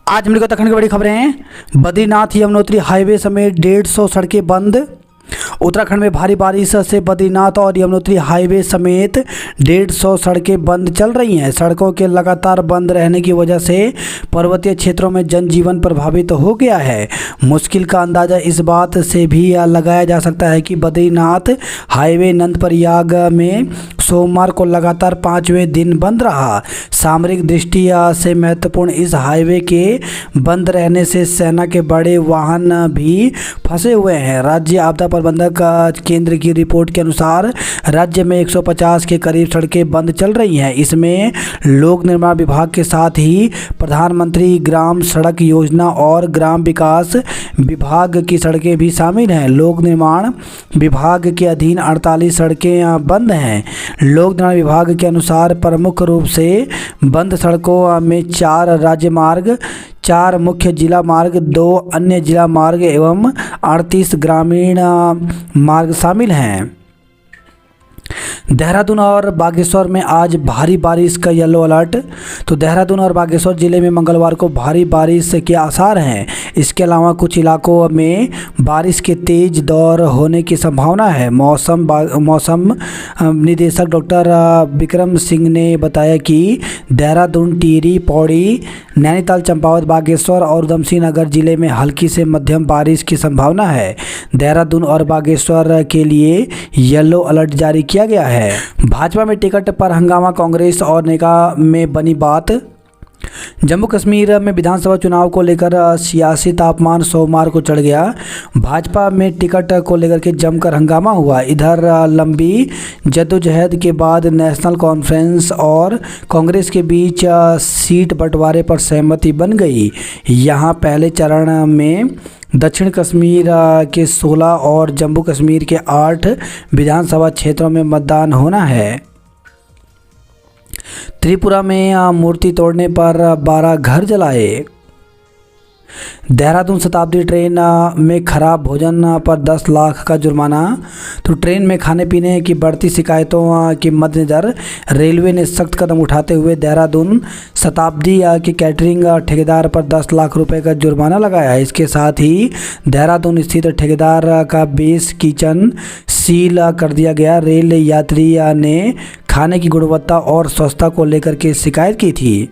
आज हम लोग उत्तराखंड की बड़ी खबरें हैं। बद्रीनाथ यमुनोत्री हाईवे समेत 150 सड़कें बंद। उत्तराखंड में भारी बारिश से बद्रीनाथ और यमुनोत्री हाईवे समेत 150 सड़कें बंद चल रही हैं। सड़कों के लगातार बंद रहने की वजह से पर्वतीय क्षेत्रों में जनजीवन प्रभावित हो गया है। मुश्किल का अंदाज़ा इस बात से भी लगाया जा सकता है कि बद्रीनाथ हाईवे नंदप्रयाग में सोमवार को लगातार 5वें दिन बंद रहा। सामरिक दृष्टि से महत्वपूर्ण इस हाईवे के बंद रहने से सेना के बड़े वाहन भी फंसे हुए हैं। राज्य आपदा प्रबंधक केंद्र की रिपोर्ट के अनुसार राज्य में 150 के करीब सड़कें बंद चल रही हैं। इसमें लोक निर्माण विभाग के साथ ही प्रधानमंत्री ग्राम सड़क योजना और ग्राम विकास विभाग की सड़कें भी शामिल हैं। लोक निर्माण विभाग के अधीन 48 सड़कें बंद हैं। लोक निर्माण विभाग के अनुसार प्रमुख रूप से बंद सड़कों में 4 राज्य मार्ग, 4 मुख्य जिला मार्ग, 2 अन्य जिला मार्ग एवं 38 ग्रामीण मार्ग शामिल हैं। देहरादून और बागेश्वर में आज भारी बारिश का येलो अलर्ट। तो देहरादून और बागेश्वर जिले में मंगलवार को भारी बारिश के आसार हैं। इसके अलावा कुछ इलाकों में बारिश के तेज दौर होने की संभावना है। मौसम निदेशक डॉक्टर विक्रम सिंह ने बताया कि देहरादून, टिहरी, पौड़ी, नैनीताल, चंपावत, बागेश्वर और उधमसिंह नगर जिले में हल्की से मध्यम बारिश की संभावना है। देहरादून और बागेश्वर के लिए येलो अलर्ट जारी किया गया है। भाजपा में टिकट पर हंगामा, कांग्रेस और नेका में बनी बात। जम्मू कश्मीर में विधानसभा चुनाव को लेकर सियासी तापमान सोमवार को चढ़ गया। भाजपा में टिकट को लेकर के जमकर हंगामा हुआ। इधर लंबी जद्दोजहद के बाद नेशनल कॉन्फ्रेंस और कांग्रेस के बीच सीट बंटवारे पर सहमति बन गई। यहां पहले चरण में दक्षिण कश्मीर के 16 और जम्मू कश्मीर के 8 विधानसभा क्षेत्रों में मतदान होना है। त्रिपुरा में मूर्ति तोड़ने पर 12 घर जलाए। देहरादून शताब्दी ट्रेन में खराब भोजन पर 10 लाख का जुर्माना। तो ट्रेन में खाने पीने की बढ़ती शिकायतों के मद्देनज़र रेलवे ने सख्त कदम उठाते हुए देहरादून शताब्दी के कैटरिंग ठेकेदार पर 10 लाख रुपए का जुर्माना लगाया है। इसके साथ ही देहरादून स्थित ठेकेदार का बेस किचन सील कर दिया गया। रेल यात्री ने खाने की गुणवत्ता और स्वच्छता को लेकर के शिकायत की थी।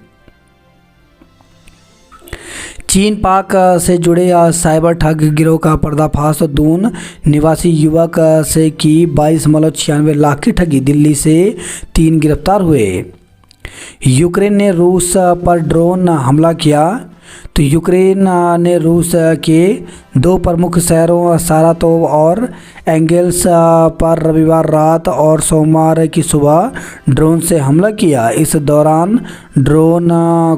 चीन पाक से जुड़े साइबर ठग गिरोह का पर्दाफाश। दून निवासी युवक से की 22.96 लाख की ठगी। दिल्ली से 3 गिरफ्तार हुए। यूक्रेन ने रूस पर ड्रोन हमला किया। तो यूक्रेन ने रूस के 2 प्रमुख शहरों सारातोव और एंगेल्स पर रविवार रात और सोमवार की सुबह ड्रोन से हमला किया। इस दौरान ड्रोन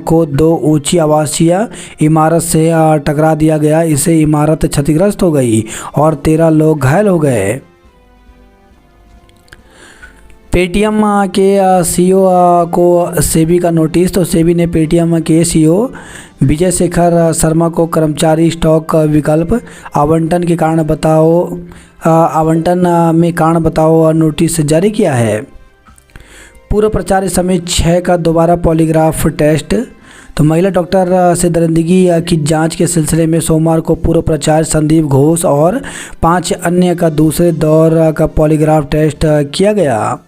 को 2 ऊंची आवासीय इमारत से टकरा दिया गया। इससे इमारत क्षतिग्रस्त हो गई और 13 लोग घायल हो गए। पेटीएम के सीईओ को सेबी का नोटिस। तो सेबी ने पेटीएम के सीईओ विजय शेखर शर्मा को कर्मचारी स्टॉक विकल्प आवंटन में कारण बताओ नोटिस जारी किया है। पूर्व प्राचार्य समेत 6 का दोबारा पॉलीग्राफ टेस्ट। तो महिला डॉक्टर से दरिंदगी की जांच के सिलसिले में सोमवार को पूर्व प्राचार्य संदीप घोष और 5 अन्य का दूसरे दौर का पॉलीग्राफ टेस्ट किया गया।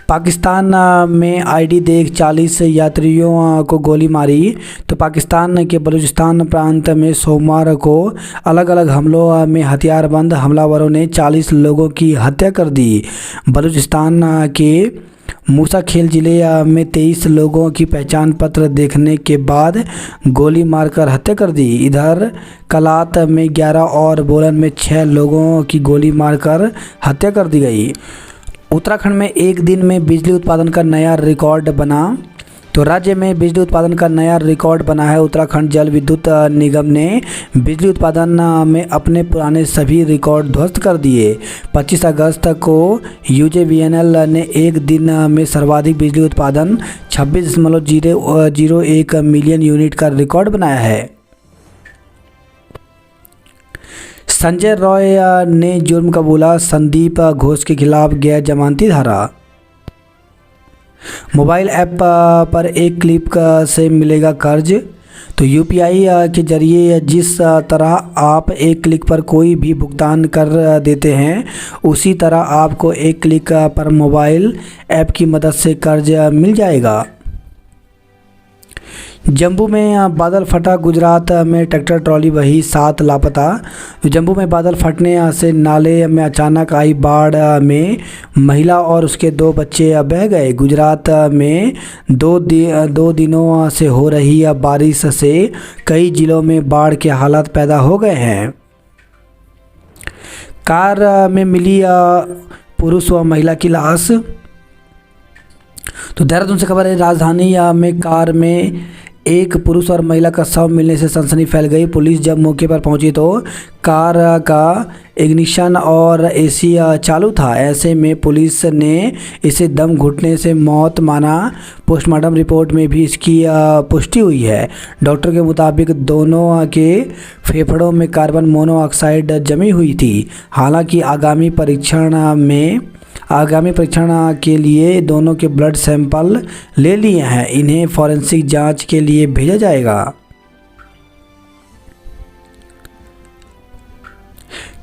पाकिस्तान में आईडी देख 40 यात्रियों को गोली मारी। तो पाकिस्तान के बलूचिस्तान प्रांत में सोमवार को अलग अलग हमलों में हथियारबंद हमलावरों ने 40 लोगों की हत्या कर दी। बलूचिस्तान के मूसा खेल जिले में 23 लोगों की पहचान पत्र देखने के बाद गोली मारकर हत्या कर दी। इधर कलात में 11 और बोलन में 6 लोगों की गोली मारकर हत्या कर दी गई। उत्तराखंड में एक दिन में बिजली उत्पादन का नया रिकॉर्ड बना। तो राज्य में बिजली उत्पादन का नया रिकॉर्ड बना है। उत्तराखंड जल विद्युत निगम ने बिजली उत्पादन में अपने पुराने सभी रिकॉर्ड ध्वस्त कर दिए। 25 अगस्त को यूजेवीएनएल ने एक दिन में सर्वाधिक बिजली उत्पादन 26.001 मिलियन यूनिट का रिकॉर्ड बनाया है। संजय रॉय ने जुर्म कबूला। संदीप घोष के खिलाफ गैर जमानती धारा। मोबाइल ऐप पर एक क्लिप से मिलेगा कर्ज। तो यूपीआई के ज़रिए जिस तरह आप एक क्लिक पर कोई भी भुगतान कर देते हैं, उसी तरह आपको एक क्लिक पर मोबाइल ऐप की मदद से कर्ज मिल जाएगा। जम्मू में बादल फटा, गुजरात में ट्रैक्टर ट्रॉली वही 7 लापता। जम्मू में बादल फटने से नाले में अचानक आई बाढ़ में महिला और उसके 2 बच्चे बह गए। गुजरात में दो दिनों से हो रही बारिश से कई जिलों में बाढ़ के हालात पैदा हो गए हैं। कार में मिली पुरुष व महिला की लाश। तो देहरादून से खबर है, राजधानी में कार में एक पुरुष और महिला का शव मिलने से सनसनी फैल गई। पुलिस जब मौके पर पहुंची तो कार का इग्निशन और एसी चालू था। ऐसे में पुलिस ने इसे दम घुटने से मौत माना। पोस्टमार्टम रिपोर्ट में भी इसकी पुष्टि हुई है। डॉक्टर के मुताबिक दोनों के फेफड़ों में कार्बन मोनोऑक्साइड जमी हुई थी। हालांकि आगामी परीक्षण के लिए दोनों के ब्लड सैंपल ले लिए हैं। इन्हें फॉरेंसिक जांच के लिए भेजा जाएगा।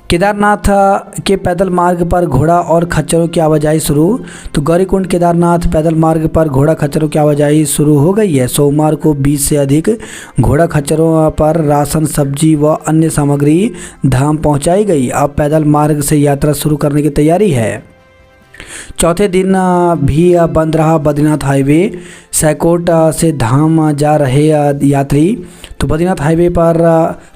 केदारनाथ के पैदल मार्ग पर घोड़ा और खच्चरों की आवाजाही शुरू। तो गौरीकुंड केदारनाथ पैदल मार्ग पर घोड़ा खच्चरों की आवाजाही शुरू हो गई है। सोमवार को 20 से अधिक घोड़ा खच्चरों पर राशन, सब्जी व अन्य सामग्री धाम पहुंचाई गई। अब पैदल मार्ग से यात्रा शुरू करने की तैयारी है। चौथे दिन भी बंद रहा बद्रीनाथ हाईवे। सैकोट से धाम जा रहे यात्री। तो बद्रीनाथ हाईवे पर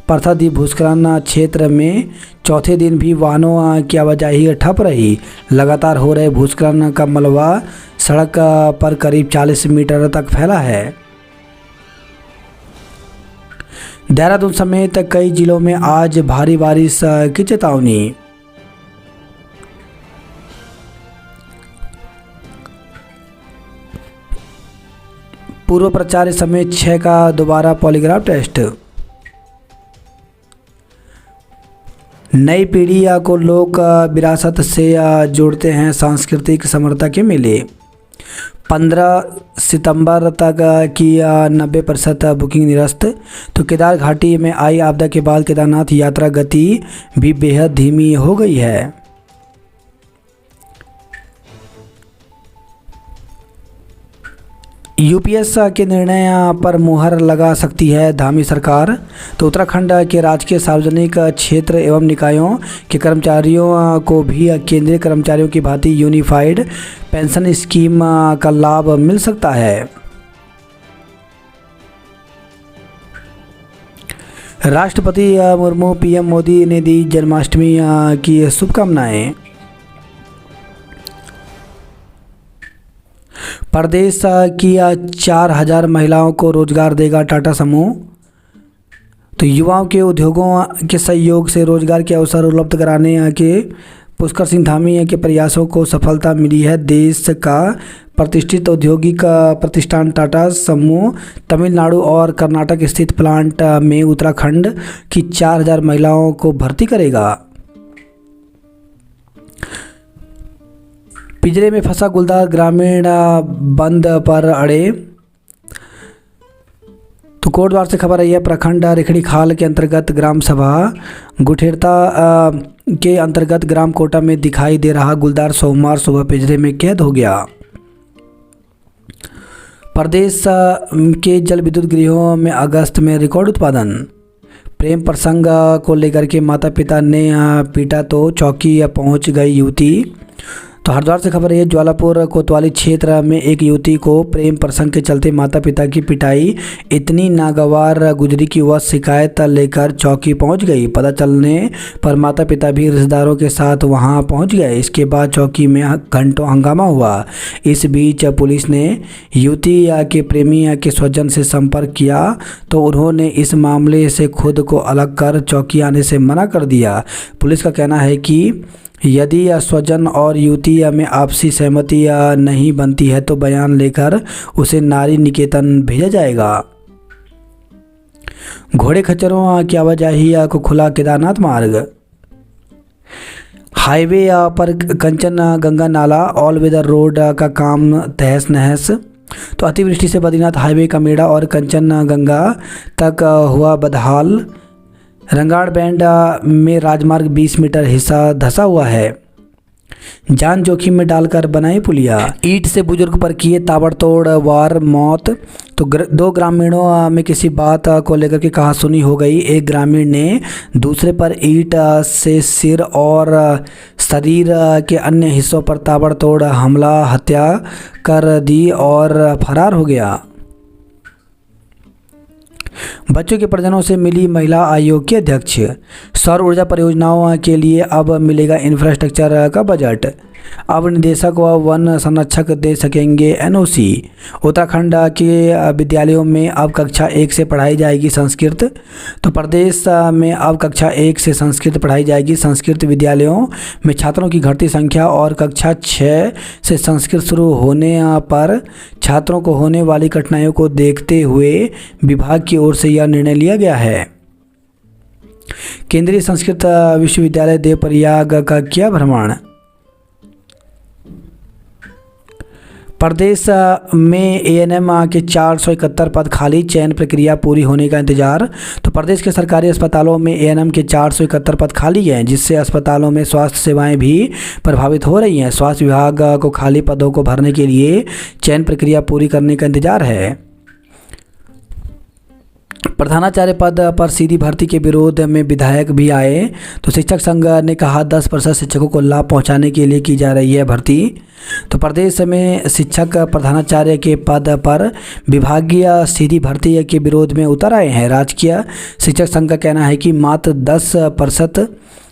परथादीप भूस्खलन क्षेत्र में चौथे दिन भी वाहनों की आवाजाही ठप रही। लगातार हो रहे भूस्खलन का मलबा सड़क पर करीब 40 मीटर तक फैला है। देहरादून समेत कई जिलों में आज भारी बारिश की चेतावनी। पूर्व प्राचार्य समेत 6 का दोबारा पॉलीग्राफ टेस्ट। नई पीढ़ी को लोक विरासत से जोड़ते हैं सांस्कृतिक समरसता के मेले। 15 सितंबर तक की 90% बुकिंग निरस्त। तो केदार घाटी में आई आपदा के बाद केदारनाथ यात्रा गति भी बेहद धीमी हो गई है। यूपीएस के निर्णय पर मुहर लगा सकती है धामी सरकार। तो उत्तराखंड के राजकीय सार्वजनिक क्षेत्र एवं निकायों के कर्मचारियों को भी केंद्रीय कर्मचारियों की भांति यूनिफाइड पेंशन स्कीम का लाभ मिल सकता है। राष्ट्रपति मुर्मू पीएम मोदी ने दी जन्माष्टमी की शुभकामनाएं। प्रदेश की 4000 महिलाओं को रोजगार देगा टाटा समूह। तो युवाओं के उद्योगों के सहयोग से रोजगार के अवसर उपलब्ध कराने के पुष्कर सिंह धामी के प्रयासों को सफलता मिली है। देश का प्रतिष्ठित औद्योगिक प्रतिष्ठान टाटा समूह तमिलनाडु और कर्नाटक स्थित प्लांट में उत्तराखंड की 4000 महिलाओं को भर्ती करेगा। पिंजरे में फंसा गुलदार ग्रामीण बंद पर अड़े। तो कोटद्वार से खबर आई है, प्रखंड रेखड़ी खाल के अंतर्गत ग्राम सभा गुठेरता के अंतर्गत ग्राम कोटा में दिखाई दे रहा गुलदार सोमवार सुबह पिंजरे में कैद हो गया। प्रदेश के जल विद्युत गृहों में अगस्त में रिकॉर्ड उत्पादन। प्रेम प्रसंग को लेकर के माता पिता ने पीटा तो चौकी पहुंच गई युवती। तो हरिद्वार से खबर है, ज्वालापुर कोतवाली क्षेत्र में एक युवती को प्रेम प्रसंग के चलते माता पिता की पिटाई इतनी नागवार गुजरी कि वह शिकायत लेकर चौकी पहुंच गई। पता चलने पर माता पिता भी रिश्तेदारों के साथ वहां पहुंच गए। इसके बाद चौकी में घंटों हंगामा हुआ। इस बीच पुलिस ने युवती के प्रेमी के स्वजन से संपर्क किया तो उन्होंने इस मामले से खुद को अलग कर चौकी आने से मना कर दिया। पुलिस का कहना है कि यदि स्वजन और युवती में आपसी सहमति नहीं बनती है तो बयान लेकर उसे नारी निकेतन भेजा जाएगा। घोड़े खच्चरों की आवाजाही को खुला केदारनाथ मार्ग। हाईवे पर कंचन गंगा नाला ऑल वेदर रोड का काम तहस नहस। तो अतिवृष्टि से बद्रीनाथ हाईवे का मेड़ा और कंचनगंगा तक हुआ बदहाल। रंगाड़ बैंड में राजमार्ग 20 मीटर हिस्सा धंसा हुआ है। जान जोखिम में डालकर बनाई पुलिया। ईंट से बुजुर्ग पर किए ताबड़तोड़ वार, मौत। तो दो ग्रामीणों में किसी बात को लेकर के कहासुनी हो गई। एक ग्रामीण ने दूसरे पर ईंट से सिर और शरीर के अन्य हिस्सों पर ताबड़तोड़ हमला, हत्या कर दी और फरार हो गया। बच्चों के परिजनों से मिली महिला आयोग की अध्यक्ष। सौर ऊर्जा परियोजनाओं के लिए अब मिलेगा इंफ्रास्ट्रक्चर का बजट। अब निदेशक व वन संरक्षक दे सकेंगे एनओसी। उत्तराखंड के विद्यालयों में अब कक्षा 1 से पढ़ाई जाएगी संस्कृत। तो प्रदेश में अब कक्षा 1 से संस्कृत पढ़ाई जाएगी। संस्कृत विद्यालयों में छात्रों की घटती संख्या और कक्षा 6 से संस्कृत शुरू होने पर छात्रों को होने वाली कठिनाइयों को देखते हुए विभाग की ओर से यह निर्णय लिया गया है। केंद्रीय संस्कृत विश्वविद्यालय देवप्रयाग का किया भ्रमण। प्रदेश में एएनएम के 471 पद खाली, चयन प्रक्रिया पूरी होने का इंतजार। तो प्रदेश के सरकारी अस्पतालों में एएनएम के 471 पद खाली हैं, जिससे अस्पतालों में स्वास्थ्य सेवाएं भी प्रभावित हो रही हैं। स्वास्थ्य विभाग को खाली पदों को भरने के लिए चयन प्रक्रिया पूरी करने का इंतजार है। प्रधानाचार्य पद पर सीधी भर्ती के विरोध में विधायक भी आए। तो शिक्षक संघ ने कहा 10% शिक्षकों को लाभ पहुंचाने के लिए की जा रही है भर्ती। तो प्रदेश में शिक्षक प्रधानाचार्य के पद पर विभागीय सीधी भर्ती के विरोध में उतर आए हैं। राजकीय शिक्षक संघ का कहना है कि मात्र 10%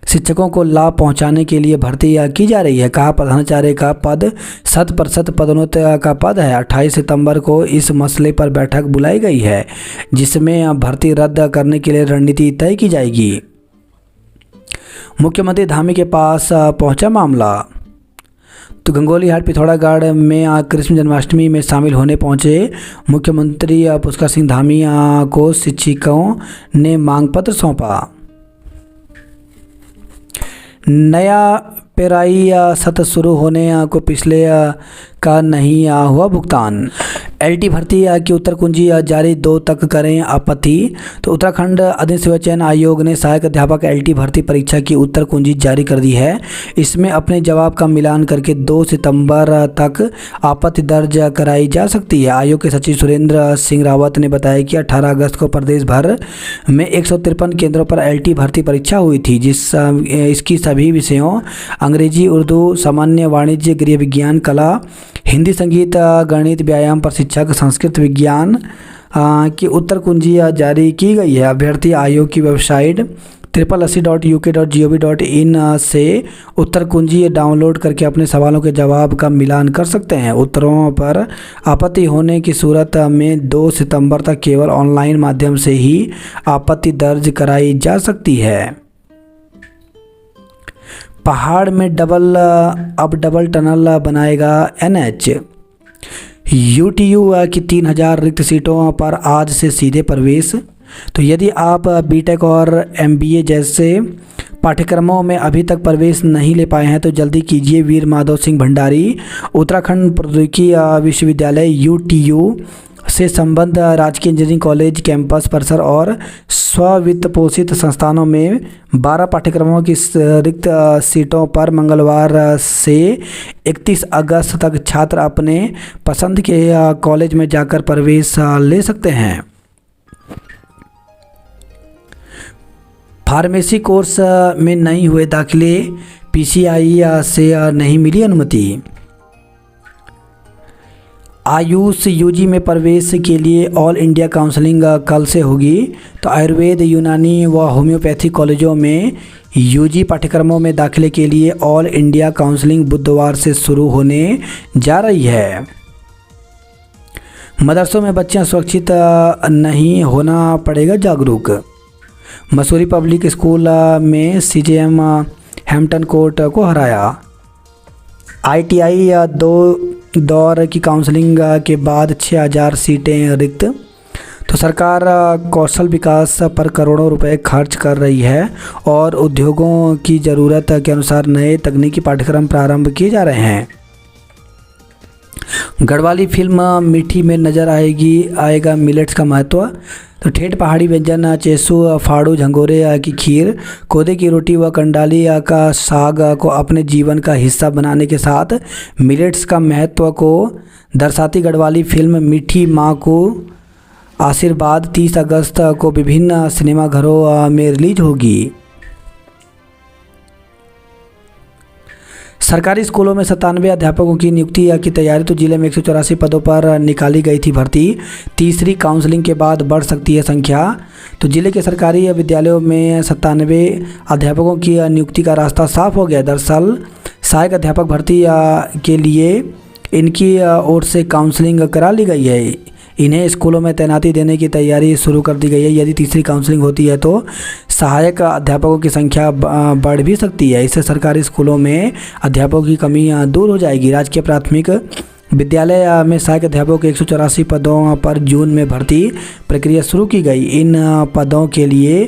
शिक्षकों को लाभ पहुंचाने के लिए भर्ती की जा रही है। कहा प्रधानाचार्य का पद 100% पदोन्नति का पद है। 28 सितंबर को इस मसले पर बैठक बुलाई गई है, जिसमें भर्ती रद्द करने के लिए रणनीति तय की जाएगी। मुख्यमंत्री धामी के पास पहुंचा मामला। तो गंगोलीहाट पिथौरागढ़ में कृष्ण जन्माष्टमी में शामिल होने पहुंचे मुख्यमंत्री पुष्कर सिंह धामी को शिक्षकों ने मांग पत्र सौंपा। नया पेराई सत्र शुरू होने को पिछले का नहीं हुआ भुगतान। एलटी भर्ती की उत्तर कुंजी जारी 2 तक करें आपत्ति। तो उत्तराखंड अधीन सेवा चयन आयोग ने सहायक अध्यापक एलटी भर्ती परीक्षा की उत्तर कुंजी जारी कर दी है। इसमें अपने जवाब का मिलान करके 2 सितंबर तक आपत्ति दर्ज कराई जा सकती है। आयोग के सचिव सुरेंद्र सिंह रावत ने बताया कि 18 अगस्त को प्रदेश भर में 153 केंद्रों पर एलटी भर्ती परीक्षा हुई थी, इसकी सभी विषयों अंग्रेजी, उर्दू, सामान्य, वाणिज्य, गृह विज्ञान, कला, हिंदी, संगीत, गणित, व्यायाम, प्रशिक्षक, संस्कृत, विज्ञान की उत्तर कुंजी जारी की गई है। अभ्यर्थी आयोग की वेबसाइट www.uk.gov.in से उत्तर कुंजी डाउनलोड करके अपने सवालों के जवाब का मिलान कर सकते हैं। उत्तरों पर आपत्ति होने की सूरत में 2 सितंबर तक केवल ऑनलाइन माध्यम से ही आपत्ति दर्ज कराई जा सकती है। पहाड़ में अब डबल टनल बनाएगा एनएच। यूटीयू की 3000 रिक्त सीटों पर आज से सीधे प्रवेश। तो यदि आप बीटेक और एमबीए जैसे पाठ्यक्रमों में अभी तक प्रवेश नहीं ले पाए हैं तो जल्दी कीजिए। वीर माधव सिंह भंडारी उत्तराखंड प्रौद्योगिकी विश्वविद्यालय यूटीयू से संबद्ध राजकीय इंजीनियरिंग कॉलेज कैंपस परिसर और स्व-वित्त पोषित संस्थानों में 12 पाठ्यक्रमों की रिक्त सीटों पर मंगलवार से 31 अगस्त तक छात्र अपने पसंद के कॉलेज में जाकर प्रवेश ले सकते हैं। फार्मेसी कोर्स में नहीं हुए दाखिले, पीसीआई से नहीं मिली अनुमति। आयुष यूजी में प्रवेश के लिए ऑल इंडिया काउंसलिंग कल से होगी। तो आयुर्वेद, यूनानी व होम्योपैथी कॉलेजों में यूजी पाठ्यक्रमों में दाखिले के लिए ऑल इंडिया काउंसलिंग बुधवार से शुरू होने जा रही है। मदरसों में बच्चियां सुरक्षित नहीं, होना पड़ेगा जागरूक। मसूरी पब्लिक स्कूल में सीजेएम हैम्पटन कोर्ट को हराया। आईटीआई 2 दौर की काउंसलिंग के बाद 6000 सीटें रिक्त। तो सरकार कौशल विकास पर करोड़ों रुपए खर्च कर रही है और उद्योगों की ज़रूरत के अनुसार नए तकनीकी पाठ्यक्रम प्रारंभ किए जा रहे हैं। गढ़वाली फिल्म मीठी में नज़र आएगा मिलेट्स का महत्व। तो ठेठ पहाड़ी व्यंजन चेसू, फाड़ू, झंगोरे की खीर, कोदे की रोटी व कंडाली का साग को अपने जीवन का हिस्सा बनाने के साथ मिलेट्स का महत्व को दर्शाती गढ़वाली फिल्म मीठी माँ को आशीर्वाद 30 अगस्त को विभिन्न सिनेमाघरों में रिलीज होगी। सरकारी स्कूलों में 97 अध्यापकों की नियुक्ति की तैयारी। तो जिले में 184 पदों पर निकाली गई थी भर्ती। तीसरी काउंसलिंग के बाद बढ़ सकती है संख्या। तो जिले के सरकारी विद्यालयों में 97 अध्यापकों की नियुक्ति का रास्ता साफ हो गया। दरअसल सहायक अध्यापक भर्ती के लिए इनकी ओर से काउंसलिंग करा ली गई है। इन्हें स्कूलों में तैनाती देने की तैयारी शुरू कर दी गई है। यदि तीसरी काउंसलिंग होती है तो सहायक अध्यापकों की संख्या बढ़ भी सकती है। इससे सरकारी स्कूलों में अध्यापकों की कमी दूर हो जाएगी। राजकीय प्राथमिक विद्यालय में सहायक अध्यापकों के 184 पदों पर जून में भर्ती प्रक्रिया शुरू की गई। इन पदों के लिए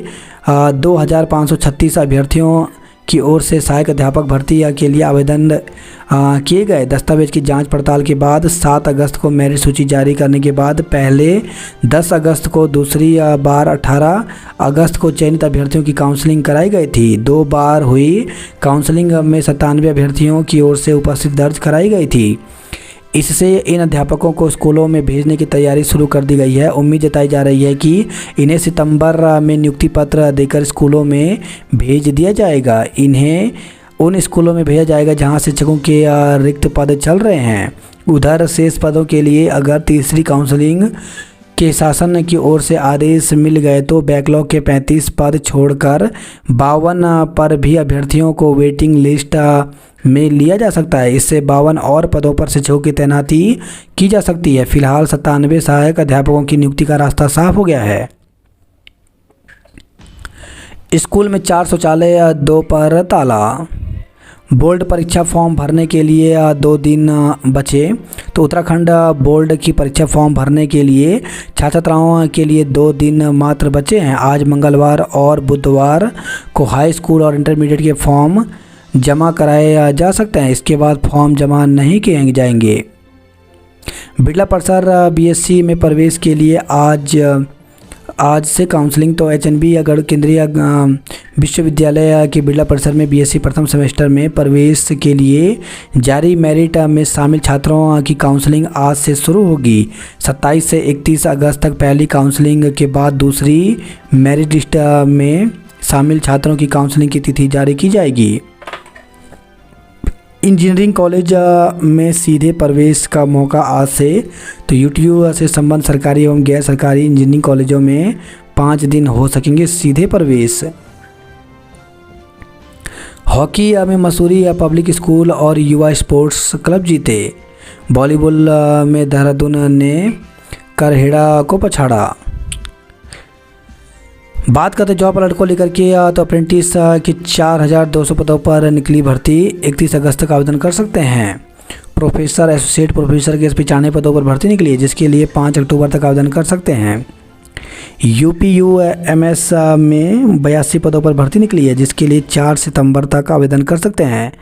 2536 अभ्यर्थियों की ओर से सहायक अध्यापक भर्ती के लिए आवेदन किए गए। दस्तावेज की जांच पड़ताल के बाद 7 अगस्त को मेरिट सूची जारी करने के बाद पहले 10 अगस्त को, दूसरी बार 18 अगस्त को चयनित अभ्यर्थियों की काउंसलिंग कराई गई थी। 2 बार हुई काउंसलिंग में 97 अभ्यर्थियों की ओर से उपस्थिति दर्ज कराई गई थी। इससे इन अध्यापकों को स्कूलों में भेजने की तैयारी शुरू कर दी गई है। उम्मीद जताई जा रही है कि इन्हें सितंबर में नियुक्ति पत्र देकर स्कूलों में भेज दिया जाएगा। इन्हें उन स्कूलों में भेजा जाएगा जहां शिक्षकों के रिक्त पद चल रहे हैं। उधर शेष पदों के लिए अगर तीसरी काउंसलिंग के शासन की ओर से आदेश मिल गए तो बैकलॉग के 35 पद छोड़कर 52 पर भी अभ्यर्थियों को वेटिंग लिस्ट में लिया जा सकता है। इससे 52 और पदों पर शिक्षकों की तैनाती की जा सकती है। फिलहाल 97 सहायक अध्यापकों की नियुक्ति का रास्ता साफ हो गया है। स्कूल में 4 शौचालय, 2 पर ताला। बोर्ड परीक्षा फॉर्म भरने के लिए 2 दिन बचे। तो उत्तराखंड बोर्ड की परीक्षा फॉर्म भरने के लिए छात्राओं के लिए 2 दिन मात्र बचे हैं। आज मंगलवार और बुधवार को हाई स्कूल और इंटरमीडिएट के फॉर्म जमा कराए जा सकते हैं। इसके बाद फॉर्म जमा नहीं किए जाएंगे। बिरला परिसर बीएससी में प्रवेश के लिए आज से काउंसलिंग। तो एचएनबी या गढ़ केंद्रीय विश्वविद्यालय के बिरला परिसर में बीएससी प्रथम सेमेस्टर में प्रवेश के लिए जारी मेरिट में शामिल छात्रों की काउंसलिंग आज से शुरू होगी। 27 से 31 अगस्त तक पहली काउंसलिंग के बाद दूसरी मेरिट लिस्ट में शामिल छात्रों की काउंसलिंग की तिथि जारी की जाएगी। इंजीनियरिंग कॉलेज में सीधे प्रवेश का मौका आज से। तो यूटीयू से संबंध सरकारी एवं गैर सरकारी इंजीनियरिंग कॉलेजों में 5 दिन हो सकेंगे सीधे प्रवेश। हॉकी में मसूरी पब्लिक स्कूल और युवा स्पोर्ट्स क्लब जीते। वॉलीबॉल में देहरादून ने करहेड़ा को पछाड़ा। बात करते जॉब अलर्ट को लेकर के। तो अप्रेंटिस की 4200 पदों पर निकली भर्ती। 31 अगस्त तक आवेदन कर सकते हैं। प्रोफेसर, एसोसिएट प्रोफेसर के 95 पदों पर भर्ती निकली है, जिसके लिए 5 अक्टूबर तक आवेदन कर सकते हैं। यूपीयूएमएस में 82 पदों पर भर्ती निकली है, जिसके लिए 4 सितंबर तक आवेदन कर सकते हैं।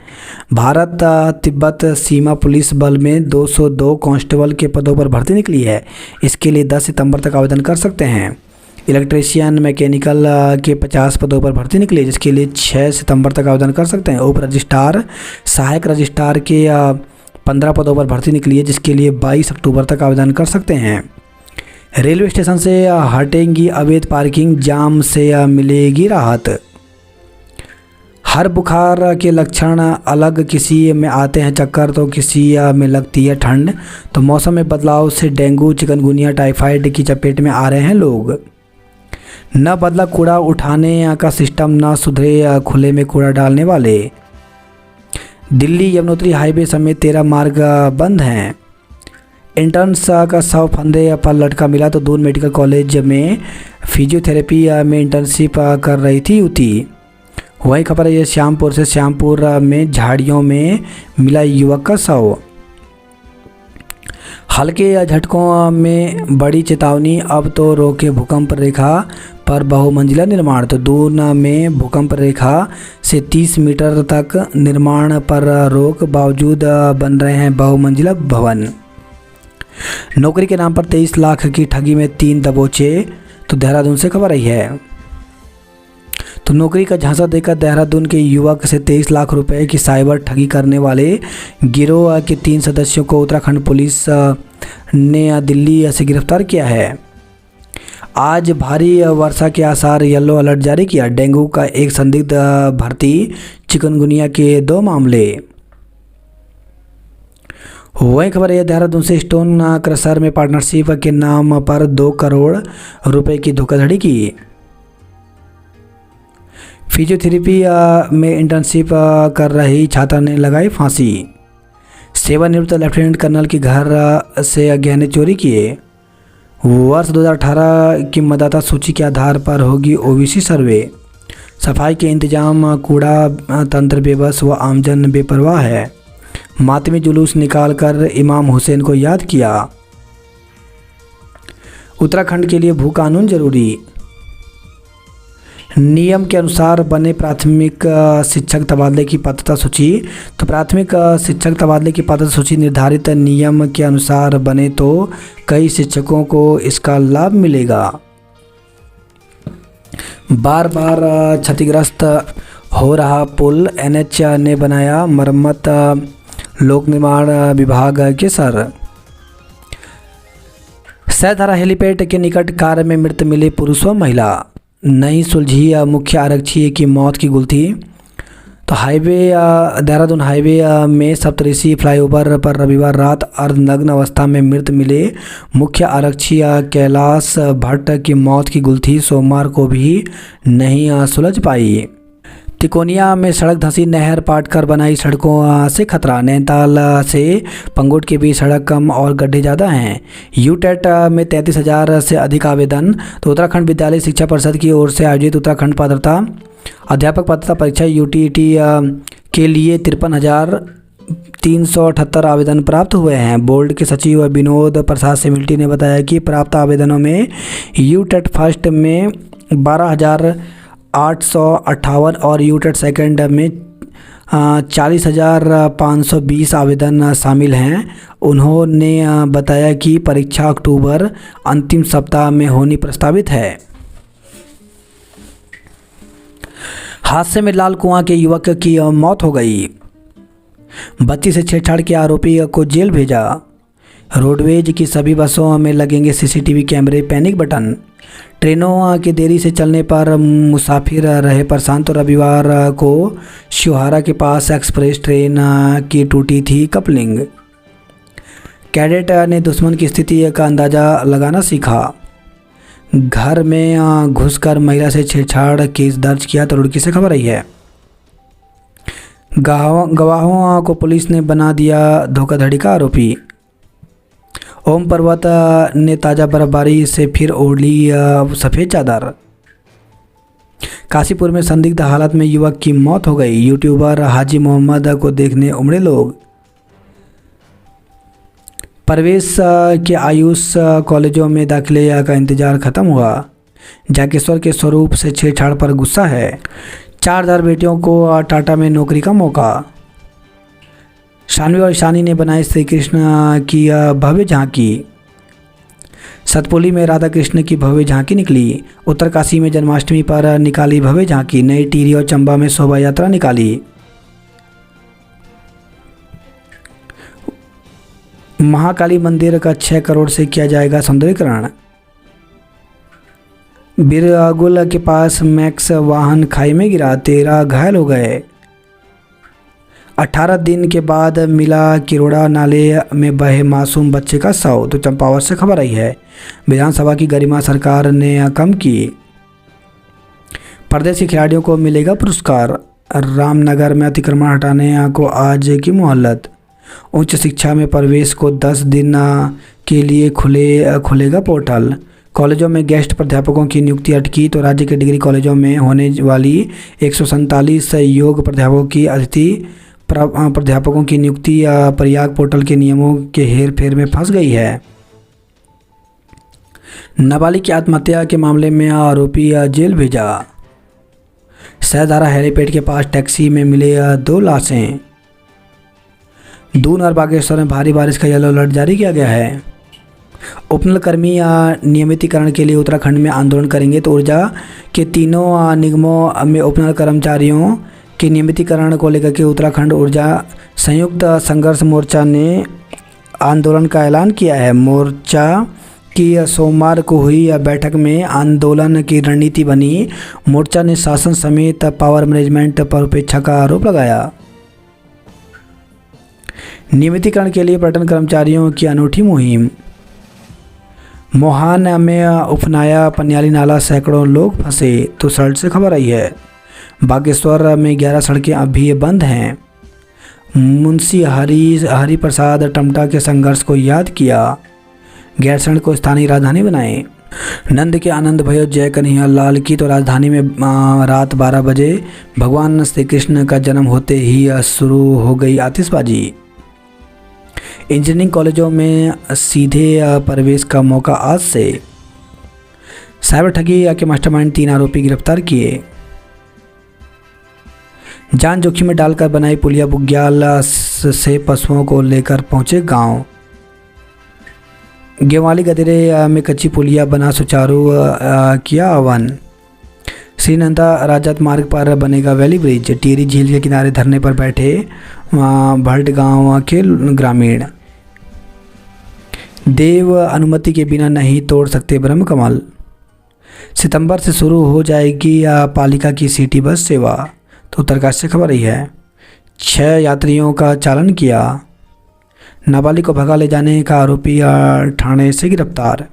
भारत तिब्बत सीमा पुलिस बल में 202 कांस्टेबल के पदों पर भर्ती निकली है। इसके लिए 10 सितंबर तक आवेदन कर सकते हैं। इलेक्ट्रीशियन मैकेनिकल के 50 पदों पर भर्ती निकली है, जिसके लिए 6 सितंबर तक आवेदन कर सकते हैं। उप रजिस्ट्रार, सहायक रजिस्ट्रार के 15 पदों पर भर्ती निकली है, जिसके लिए 22 अक्टूबर तक आवेदन कर सकते हैं। रेलवे स्टेशन से हटेंगी अवैध पार्किंग, जाम से मिलेगी राहत। हर बुखार के लक्षण अलग, किसी में आते हैं चक्कर तो किसी में लगती है ठंड। तो मौसम में बदलाव से डेंगू, चिकनगुनिया, टाइफाइड की चपेट में आ रहे हैं लोग। न बदला कूड़ा उठाने का सिस्टम, न सुधरे खुले में कूड़ा डालने वाले। दिल्ली यमुनोत्री हाईवे समेत 13 मार्ग बंद हैं। इंटर्न्स का शव फंदे पर लटका मिला। तो दून मेडिकल कॉलेज में फिजियोथेरेपी में इंटर्नशिप कर रही थी युवती। वही खबर है ये श्यामपुर से। श्यामपुर में झाड़ियों में मिला युवक का शव। हल्के झटकों में बड़ी चेतावनी, अब तो रोके भूकंप रेखा पर बहुमंजिला निर्माण। तो दून में भूकंप रेखा से 30 मीटर तक निर्माण पर रोक, बावजूद बन रहे हैं बहुमंजिला भवन। नौकरी के नाम पर 23 लाख की ठगी में 3 दबोचे। तो देहरादून से खबर आई है। तो नौकरी का झांसा देकर देहरादून के युवक से 23 लाख रुपए की साइबर ठगी करने वाले गिरोह के 3 सदस्यों को उत्तराखंड पुलिस ने दिल्ली से गिरफ्तार किया है। आज भारी वर्षा के आसार, येलो अलर्ट जारी किया। डेंगू का एक संदिग्ध भर्ती, चिकनगुनिया के 2 मामले। वही खबर है देहरादून से, स्टोन क्रशर में पार्टनरशिप के नाम पर 2 करोड़ रुपए की धोखाधड़ी की। फिजियोथेरेपी में इंटर्नशिप कर रही छात्रा ने लगाई फांसी। सेवानिवृत्त लेफ्टिनेंट कर्नल के घर से गहने चोरी किए। वर्ष 2018 की मतदाता सूची के आधार पर होगी ओबीसी सर्वे। सफाई के इंतजाम, कूड़ा तंत्र बेबस व आमजन बेपरवाह है। मातमी जुलूस निकालकर इमाम हुसैन को याद किया। उत्तराखंड के लिए भू कानून जरूरी। नियम के अनुसार बने प्राथमिक शिक्षक तबादले की पात्रता सूची। तो प्राथमिक शिक्षक तबादले की पात्रता सूची निर्धारित नियम के अनुसार बने तो कई शिक्षकों को इसका लाभ मिलेगा। बार बार क्षतिग्रस्त हो रहा पुल, एनएच ने बनाया मरम्मत, लोक निर्माण विभाग के सर। सैधारा हेलीपैड के निकट कार में मृत मिले पुरुष व महिला। नहीं सुलझी मुख्य आरक्षी की मौत की गुत्थी। तो देहरादून हाईवे में सप्तऋषि फ्लाईओवर पर रविवार रात अर्धनग्न अवस्था में मृत मिले मुख्य आरक्षी कैलाश भट्ट की मौत की गुत्थी सोमवार को भी नहीं सुलझ पाई। तिकोनिया में सड़क धंसी, नहर पाटकर बनाई सड़कों से खतरा। नैनीताल से पंगोट के बीच सड़क कम और गड्ढे ज़्यादा हैं। यूटेट में 33,000 से अधिक आवेदन। तो उत्तराखंड विद्यालय शिक्षा परिषद की ओर से आयोजित उत्तराखंड पात्रता अध्यापक पात्रता परीक्षा यूटीटी के लिए 53,378 आवेदन प्राप्त हुए हैं। बोर्ड के सचिव विनोद प्रसाद सेमिल्टी ने बताया कि प्राप्त आवेदनों में यूटेट फर्स्ट में 12,858 और यूटेट सेकंड में 40,520 आवेदन शामिल हैं। उन्होंने बताया कि परीक्षा अक्टूबर अंतिम सप्ताह में होनी प्रस्तावित है। हादसे में लाल कुआं के युवक की मौत हो गई। बच्ची से छेड़छाड़ के आरोपी को जेल भेजा। रोडवेज की सभी बसों में लगेंगे सीसीटीवी कैमरे, पैनिक बटन। ट्रेनों के देरी से चलने पर मुसाफिर रहे परेशान। तो रविवार को शिवहारा के पास एक्सप्रेस ट्रेन की टूटी थी कपलिंग। कैडेट ने दुश्मन की स्थिति का अंदाज़ा लगाना सीखा। घर में घुसकर महिला से छेड़छाड़ केस दर्ज किया। तो रुड़की से खबर आई है। गवाहों को पुलिस ने बना दिया धोखाधड़ी का आरोपी। ओम पर्वत ने ताज़ा बर्फबारी से फिर ओढ़ ली सफ़ेद चादर। काशीपुर में संदिग्ध हालत में युवक की मौत हो गई। यूट्यूबर हाजी मोहम्मद को देखने उमड़े लोग। प्रवेश के आयुष कॉलेजों में दाखिले का इंतजार खत्म हुआ। जाकेश्वर के स्वरूप से छेड़छाड़ पर गुस्सा है। 4,000 बेटियों को टाटा में नौकरी का मौका। शानवी और ईशानी ने बनाई श्री कृष्ण की भव्य झांकी। सतपुली में राधा कृष्ण की भव्य झांकी निकली। उत्तरकाशी में जन्माष्टमी पर निकाली भव्य झांकी। नई टिहरी और चंबा में शोभा यात्रा निकाली। महाकाली मंदिर का 6 करोड़ से किया जाएगा सौंदर्यीकरण। बिरगुल के पास मैक्स वाहन खाई में गिरा, 13 घायल हो गए। 18 दिन के बाद मिला किरोड़ा नाले में बहे मासूम बच्चे का शव। तो चंपावत से खबर आई है। विधानसभा की गरिमा सरकार ने कम की। प्रदेश के खिलाड़ियों को मिलेगा पुरस्कार। रामनगर में अतिक्रमण हटाने को आज की मोहलत। उच्च शिक्षा में प्रवेश को 10 दिन के लिए खुलेगा पोर्टल। कॉलेजों में गेस्ट प्राध्यापकों की नियुक्ति अटकी। तो राज्य के डिग्री कॉलेजों में होने वाली 147 योग प्राध्यापकों की प्राध्यापकों की नियुक्ति प्रयाग पोर्टल के नियमों के हेर फेर में फंस गई है। नाबालिग की आत्महत्या के मामले में आरोपी जेल भेजा। सैधारा हेलीपैड के पास टैक्सी में मिले 2 लाशें। दून और बागेश्वर में भारी बारिश का येलो अलर्ट जारी किया गया है। उपनल कर्मी नियमितीकरण के लिए उत्तराखंड में आंदोलन करेंगे। तो ऊर्जा के तीनों निगमों में उपनल कर्मचारियों के नियमितीकरण को लेकर के उत्तराखंड ऊर्जा संयुक्त संघर्ष मोर्चा ने आंदोलन का ऐलान किया है। मोर्चा की सोमवार को हुई बैठक में आंदोलन की रणनीति बनी। मोर्चा ने शासन समेत पावर मैनेजमेंट पर उपेक्षा का आरोप लगाया। नियमितीकरण के लिए पर्यटन कर्मचारियों की अनूठी मुहिम। मोहान में उफनाया पनियाली नाला, सैकड़ों लोग फंसे। तो सड़क से खबर आई है। बागेश्वर में 11 सड़कें अब भी बंद हैं। मुंशी हरि प्रसाद टमटा के संघर्ष को याद किया। गैरसैंण को स्थानीय राजधानी बनाए। नंद के आनंद भयो जय कन्हैया लाल की। तो राजधानी में रात 12 बजे भगवान श्री कृष्ण का जन्म होते ही शुरू हो गई आतिशबाजी। इंजीनियरिंग कॉलेजों में सीधे प्रवेश का मौका आज से। साइबर ठगी के मास्टरमाइंड 3 आरोपी गिरफ्तार किए। जान जोखिम में डालकर बनाई पुलिया, बुग्याल से पशुओं को लेकर पहुंचे गांव। गेवाली गदेरे में कच्ची पुलिया बना सुचारू किया आह्वान। श्रीनंदा राजत मार्ग पर बनेगा वैली ब्रिज। टिहरी झील के किनारे धरने पर बैठे भल्ट गांव के ग्रामीण। देव अनुमति के बिना नहीं तोड़ सकते ब्रह्म कमल। सितंबर से शुरू हो जाएगी पालिका की सिटी बस सेवा। तो उत्तरकाशी से खबर आई है। 6 यात्रियों का चालान किया। नाबालिग को भगा ले जाने का आरोपी ठाणे से गिरफ्तार।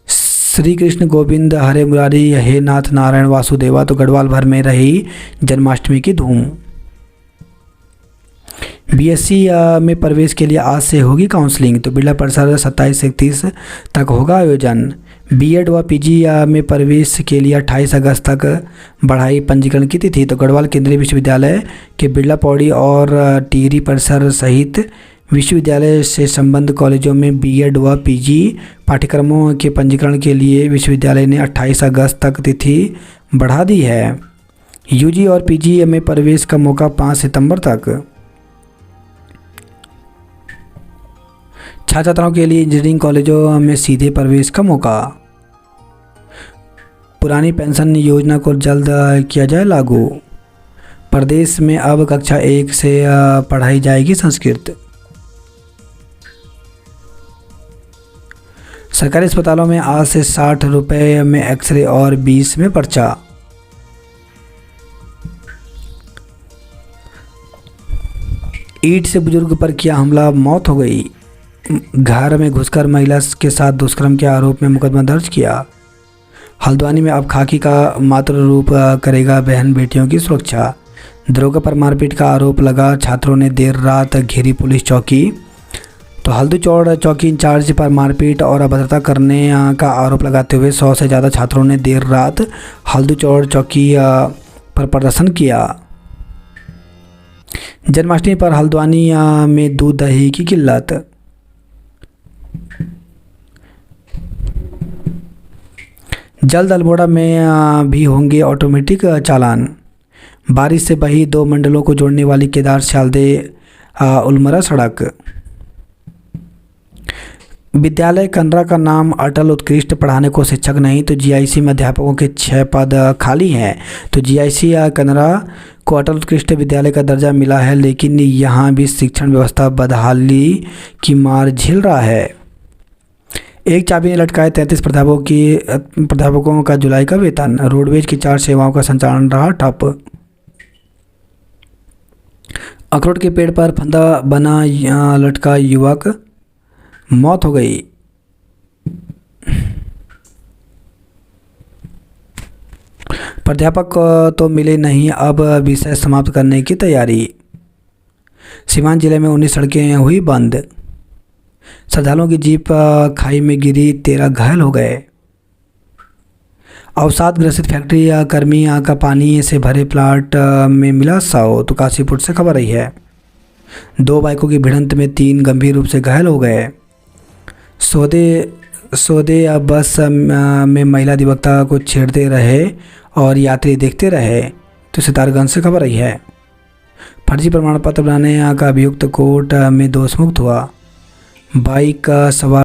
श्री कृष्ण गोविंद हरे मुरारी हे नाथ नारायण वासुदेवा। तो गढ़वाल भर में रही जन्माष्टमी की धूम। बीएससी में प्रवेश के लिए आज से होगी काउंसलिंग। तो बिरला परिसर 27 से 31 तक होगा आयोजन। बीएड व पीजी में प्रवेश के लिए 28 अगस्त तक बढ़ाई पंजीकरण की तिथि। तो गढ़वाल केंद्रीय विश्वविद्यालय के बिरला पौड़ी और टिहरी परिसर सहित विश्वविद्यालय से संबद्ध कॉलेजों में बीएड व पीजी पाठ्यक्रमों के पंजीकरण के लिए विश्वविद्यालय ने 28 अगस्त तक तिथि बढ़ा दी है। यूजी और पीजी में प्रवेश का मौका 5 सितंबर तक। छात्राओं के लिए इंजीनियरिंग कॉलेजों में सीधे प्रवेश का मौका। पुरानी पेंशन योजना को जल्द किया जाए लागू। प्रदेश में अब कक्षा 1 से पढ़ाई जाएगी संस्कृत। सरकारी अस्पतालों में आज से 60 रुपये में एक्सरे और 20 में पर्चा। ईंट से बुजुर्ग पर किया हमला, मौत हो गई। घर में घुसकर महिला के साथ दुष्कर्म के आरोप में मुकदमा दर्ज किया। हल्द्वानी में अब खाकी का मातृ रूप करेगा बहन बेटियों की सुरक्षा। दरोगा पर मारपीट का आरोप लगा। छात्रों ने देर रात घेरी पुलिस चौकी। तो हल्दू चौड़ चौकी इंचार्ज पर मारपीट और अभद्रता करने का आरोप लगाते हुए 100 से ज़्यादा छात्रों ने देर रात हल्दू चौड़ चौकी पर प्रदर्शन किया। जन्माष्टमी पर हल्द्वानी में दूध दही की किल्लत। जल्द अल्मोड़ा में भी होंगे ऑटोमेटिक चालान। बारिश से बही 2 मंडलों को जोड़ने वाली केदार शालदे उलमरा सड़क। विद्यालय कनरा का नाम अटल उत्कृष्ट पढ़ाने को शिक्षक नहीं। तो जीआईसी में अध्यापकों के 6 पद खाली हैं। तो जीआईसी कनरा को अटल उत्कृष्ट विद्यालय का दर्जा मिला है, लेकिन यहाँ भी शिक्षण व्यवस्था बदहाली की मार झेल रहा है। एक चाबी ने लटकाए 33 प्राध्यापकों का जुलाई का वेतन। रोडवेज की 4 सेवाओं का संचालन रहा ठप। अखरोट के पेड़ पर फंदा बना लटका युवक, मौत हो गई। प्राध्यापक तो मिले नहीं, अब विषय समाप्त करने की तैयारी। सीवान जिले में 19 सड़कें हुई बंद। श्रद्धालुओं की जीप खाई में गिरी, 13 घायल हो गए। अवसाद ग्रसित फैक्ट्री कर्मी का पानी से भरे प्लाट में मिला शव। तो काशीपुर से खबर आई है। 2 बाइकों की भिड़ंत में 3 गंभीर रूप से घायल हो गए। सौदे बस में महिला अधिवक्ता को छेड़ते रहे और यात्री देखते रहे। तो सितारगंज से खबर आई है। फर्जी प्रमाण पत्र बनाने का अभियुक्त कोर्ट में दोषमुक्त हुआ। बाइक का सवार